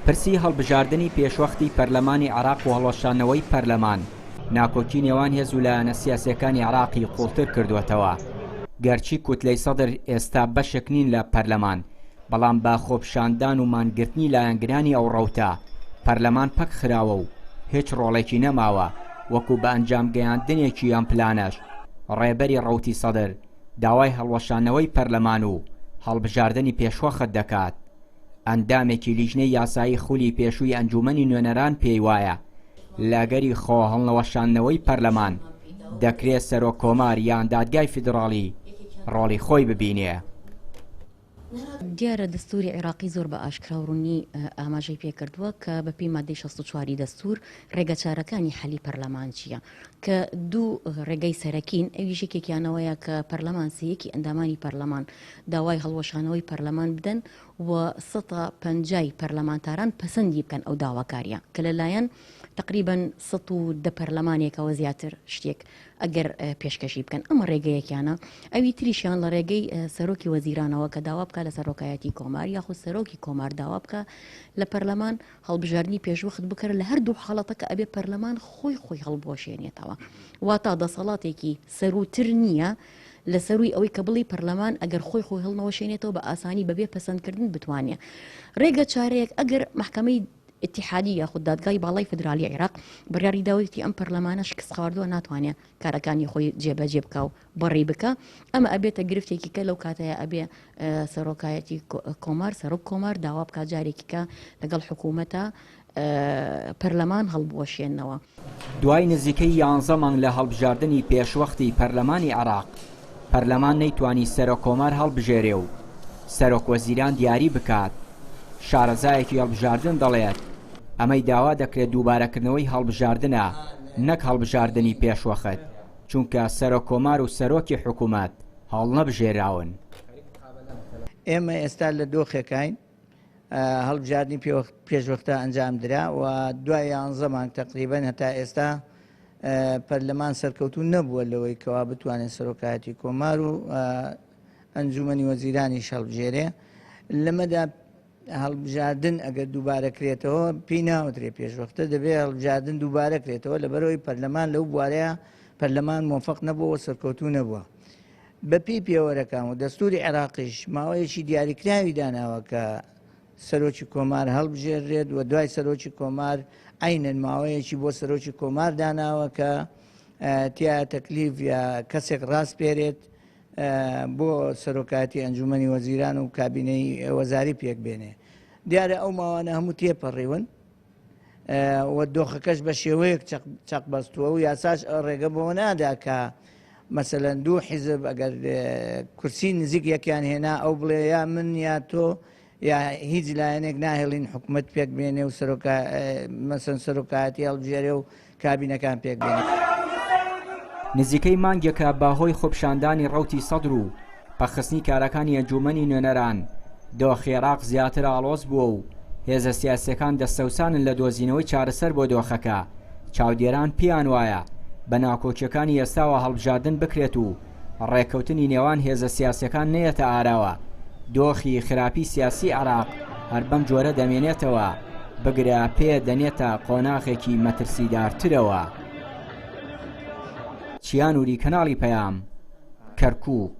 پرسی هەڵبژاردننی پێشوەختی پەرلەمانی عێراق و هەڵوەشانەوەی پەرلەمان ناکۆکی نێوان هێز و لایەنە سیاسیەکانی عێراقی قوڵتر کردووەتەوە. گەرچی کوتلەی سەدر ئێستا بەشێک نین لە پەرلەمان، بەڵام با خۆپشاندان و مانگرتنی لایەنگرانی ئەو ڕەوتە پەرلەمان پەک خراوە و هیچ ڕۆڵێکی نەماوە وەکو بە ئەنجام گەیاندنێکی ئەم پلانەش. ڕێبەری ڕەوتی سەدر داوای هەڵوەشانەوەی پەرلەمان و هەڵبژاردننی پێشوەخت دەکات. ئەندامێکی لیژنەی یاسایی خولی پێشووی ئەنجومەنی نوێنەران پێی وایە لاگەری خۆ هەڵنەوەشانەوەی پەرلەمان دەکرێت سەرۆک کۆمار یان دادگای فیدراڵی ڕۆڵی خۆی ببینێ. دیارە دەستوری عێراقی زۆر بە ئاشکراوڕوونی ئاماژەی پێکردووە کە بەپێی مادەی 64 دەستور ڕێگە چارەکانی حەلی پەرلەمان چییە، کە دوو ڕێگەی سەرەکین. ئەویش یەکێکیانەوەیە کە پەرلەمان سەیەکی ئەندامانی پەرلەمان داوای هەڵوەشانەوەی پەرلەمان بدەن و 150 پەرلەمانتاران پەسەندی بکەن ئەو داواکاریە، کە لەلایەن تقریبا 110 پەرلەمانێکەوە زیاتر شتێک ئەگەر پێشکەشی بکەن. ئەمە ڕێگەیەکیانە. ئەوی تریشیان لە ڕێگەی سەرۆکی وەزیرانەوە کە داوا بکە لە سەرۆکایەتی کۆمار یاخود سەرۆکی کۆمار داوا بکە لە پەرلەمان هەڵبژاردننی پێشوەخت بکەرە لە هەردوو حاڵەتە کە ئەبێ پەرلەمان خۆی هەڵبۆشێنێتەوە. واتە دەسەڵاتێکی سەروتر نییە لە سەروی ئەوەی کە بڵی پەرلەمان ئەگەر خۆی هەڵنەوەشێنێتەوە بە ئاسانی بەبێ پەسەندکردن بتوانێت. ڕێگە چارەیەک ئەگەر محکەمەی اتحادی یاخود دادگای باڵای فدرالی عێراق بڕیاری داوەتی ئەم پەرلەمانە شکست خواردووە ناتوانێت کارەکانی خۆی جێبەجێ بکە و بەڕێ بکە، ئەمە ئەبێتە گرفتێکی کە لەو کاتەیە ئەبێ سەرۆکایەتی کۆمار سەرۆک کۆمار داوا بکە جارێکی کە لەگەڵ حکوومەتە پەرلەمان هەڵبوەشێنەوە. دوای نزیکەی 11 مانگ لە هەڵبژاردننی پێشوەختی پەرلەمانی عێراق پەرلەمان نەیتوانی سەرۆک کۆمار هەڵبژێرێ و سەرۆک وەزیران دیاری بکات. شارەزایەکی هەڵبژاردن دەڵێت ئەمەی داوا دەکرێت دووبارەکردنەوەی هەڵبژاردنە نەک هەڵبژاردننی پێشوەخت، چونکە سەرۆک کۆمار و سەرۆکی حکوومەت هەڵ نەبژێراون. ئێمە ئێستا لە دۆخەکەین هەڵبژاردننی پێشوەختە ئەنجام درا و دوای 11 مانگ تقریبەن هەتا ئێستا پەرلەمان سەرکەوتوو نەبووە لەوەی کەوا بتوانێت سەرۆکایەتی کۆمار و ئەنجومەنی وەزیرانی هەڵبژێرێ. لەمەدا هەڵبژاردن ئەگەر دووبارەکرێتەوە پێی ناوترێ پێشوەختە، دەبێت هەڵبژاردن دووبارەکرێتەوە لەبەرەوەی پەرلەمان لەو بوارەیە پەرلەمان مۆفەق نەبووە سەرکەوتوو نەبووە. بەپێی پێوەرەکان و دەستوری عێراقیش ماوەیەکی دیاریکراوی داناوە کە سەرۆکی کۆمار هەڵبژێرێت و دوای سەرۆکی کۆمار عینەن ماوەیەکی بۆ سەرۆکی کۆمار داناوە کە تیا تەکلیف یا کەسێک ڕاست پێرێت بۆ سەرۆکاتی ئەنجومەنی وەزیران و کابینەی وەزاری پێک بێنێ. دیارە ئەو ماوانە هەموو تێپەڕیون و دۆخەکەش بە شێوەیەک چەق بەستووە و یاساش ڕێگە بۆ نادا کە مەسەلەن دوو حیزب ئەگەر کورسی نزیک یەکیان هێنا ئەو بڵێ یا من یا تۆ یا هیچ لایەنێک ناهێڵین حکوومەت پێک بێنێ و مەسەن سەرۆکایەتی هەڵبژێرێ و کابینەکان پێک بێنێ. نزیکەی مانگێکە باهۆی خۆپشاندانی ڕەوتی سەدر و پەخستنی کارەکانی ئەنجومەنی نوێنەران دۆخی عێراق زیاتر ئاڵۆز بووە و هێزە سیاسیەکان دەستەوسانن لە دۆزینەوەی چارەسەر بۆ دۆخەکە. چاودێران پیان وایە بە ناکۆچیەکانی ئێستاوە هەڵبژاردن بکرێت و ڕێکەوتنی نێوان هێزە سیاسیەکان نەیەتە ئاراوە. دۆخی خراپی سیاسی عێراق هەر بەم جۆرە دەمێنێتەوە بگرە پێ دەنێتە قۆناغێکی مەترسیدارترەوە. چیان وری کەناڵی پەیام، کەرکووک.